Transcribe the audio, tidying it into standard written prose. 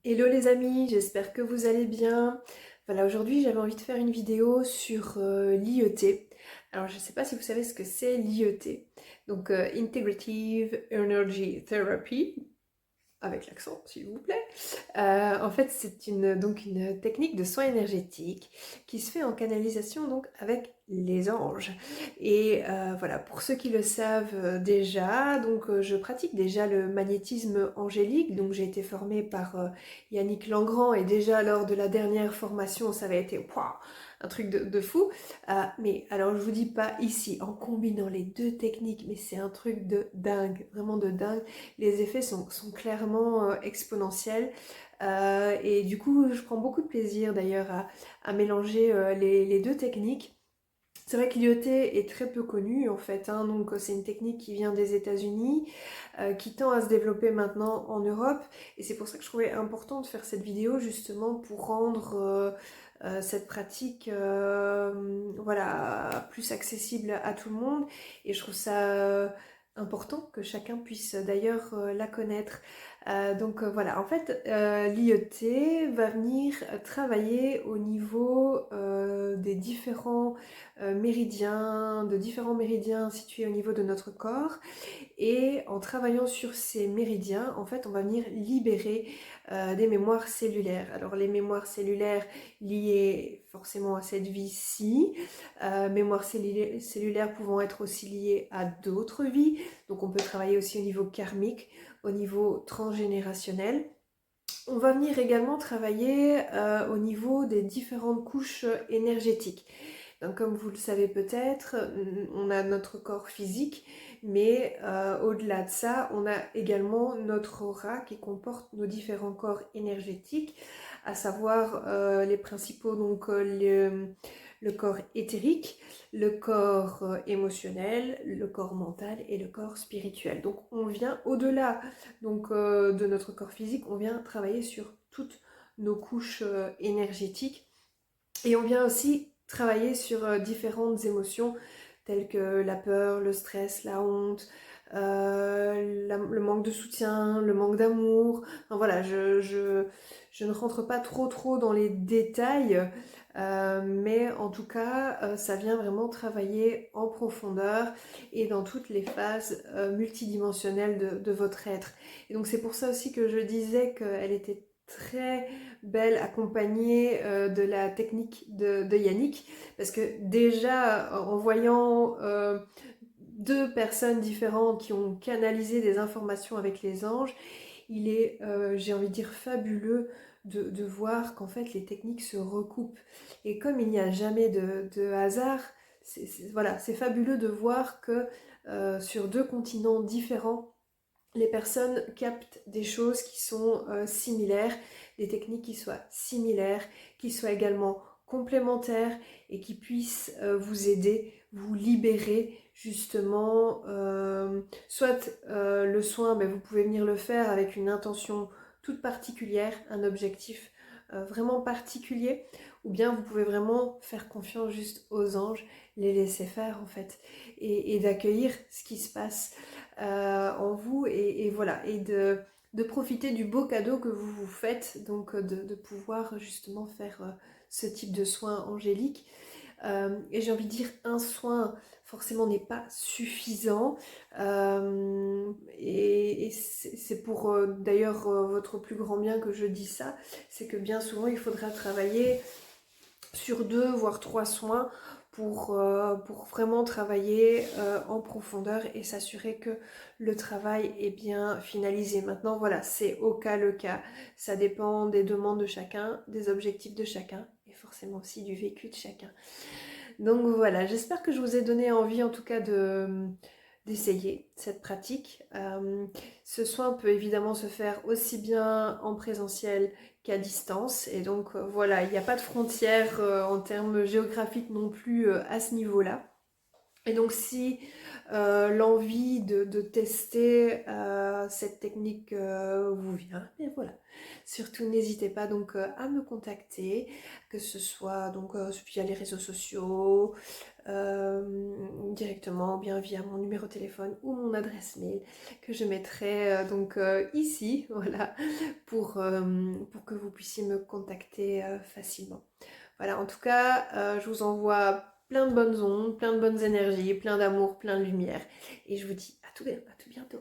Hello les amis, j'espère que vous allez bien. Voilà, aujourd'hui j'avais envie de faire une vidéo sur l'IET. Alors je ne sais pas si vous savez ce que c'est l'IET. Donc Integrative Energy Therapy, avec l'accent s'il vous plaît. En fait c'est donc une technique de soins énergétiques qui se fait en canalisation donc avec les anges. Et voilà, pour ceux qui le savent déjà, donc je pratique déjà le magnétisme angélique, donc j'ai été formée par Yannick Langrand et déjà lors de la dernière formation ça avait été pouah, un truc de fou. Mais alors je vous dis pas ici en combinant les deux techniques, mais c'est un truc de dingue, vraiment de dingue. Les effets sont clairement exponentiels. Et du coup, je prends beaucoup de plaisir d'ailleurs à mélanger les deux techniques. C'est vrai que l'IoT est très peu connu en fait, hein, donc c'est une technique qui vient des États-Unis, qui tend à se développer maintenant en Europe, et c'est pour ça que je trouvais important de faire cette vidéo justement pour rendre cette pratique voilà, plus accessible à tout le monde, et je trouve ça important que chacun puisse d'ailleurs la connaître. Donc voilà, en fait, l'IoT va venir travailler au niveau des différents méridiens, de différents méridiens situés au niveau de notre corps. Et en travaillant sur ces méridiens, en fait, on va venir libérer des mémoires cellulaires. Alors les mémoires cellulaires liées forcément à cette vie-ci, mémoires cellulaires pouvant être aussi liées à d'autres vies. Donc on peut travailler aussi au niveau karmique, au niveau transgénérationnel. On va venir également travailler au niveau des différentes couches énergétiques. Donc, comme vous le savez peut-être, on a notre corps physique, mais au-delà de ça, on a également notre aura qui comporte nos différents corps énergétiques, à savoir les principaux, donc le corps éthérique, le corps émotionnel, le corps mental et le corps spirituel. Donc on vient au-delà donc, de notre corps physique, on vient travailler sur toutes nos couches énergétiques, et on vient aussi travailler sur différentes émotions telles que la peur, le stress, la honte, le manque de soutien, le manque d'amour. Enfin, voilà, je ne rentre pas trop dans les détails, mais en tout cas, ça vient vraiment travailler en profondeur et dans toutes les phases multidimensionnelles de votre être. Et donc c'est pour ça aussi que je disais qu'elle était très belle accompagnée de la technique de Yannick, parce que déjà en voyant deux personnes différentes qui ont canalisé des informations avec les anges, il est, j'ai envie de dire, fabuleux de voir qu'en fait les techniques se recoupent. Et comme il n'y a jamais de hasard, voilà, c'est fabuleux de voir que sur deux continents différents, les personnes captent des choses qui sont similaires, des techniques qui soient similaires, qui soient également complémentaires et qui puissent vous aider, vous libérer justement. Soit le soin, ben, vous pouvez venir le faire avec une intention toute particulière, un objectif vraiment particulier, ou bien vous pouvez vraiment faire confiance juste aux anges, les laisser faire en fait, et d'accueillir ce qui se passe en vous, et voilà, et de profiter du beau cadeau que vous vous faites, donc de pouvoir justement faire ce type de soin angélique. Et j'ai envie de dire, un soin forcément n'est pas suffisant, et c'est pour d'ailleurs votre plus grand bien que je dis ça, c'est que bien souvent il faudra travailler sur deux voire trois soins pour vraiment travailler en profondeur et s'assurer que le travail est bien finalisé. Maintenant voilà, c'est au cas le cas, ça dépend des demandes de chacun, des objectifs de chacun et forcément aussi du vécu de chacun. Donc voilà, j'espère que je vous ai donné envie en tout cas d'essayer cette pratique. Ce soin peut évidemment se faire aussi bien en présentiel qu'à distance, et donc voilà, il n'y a pas de frontières en termes géographiques non plus à ce niveau-là. Et donc si l'envie de tester cette technique vous vient, et voilà. Surtout n'hésitez pas donc à me contacter, que ce soit donc via les réseaux sociaux, directement, ou bien via mon numéro de téléphone ou mon adresse mail que je mettrai donc ici, voilà, pour que vous puissiez me contacter facilement. Voilà, en tout cas, je vous envoie plein de bonnes ondes, plein de bonnes énergies, plein d'amour, plein de lumière. Et je vous dis à tout bientôt.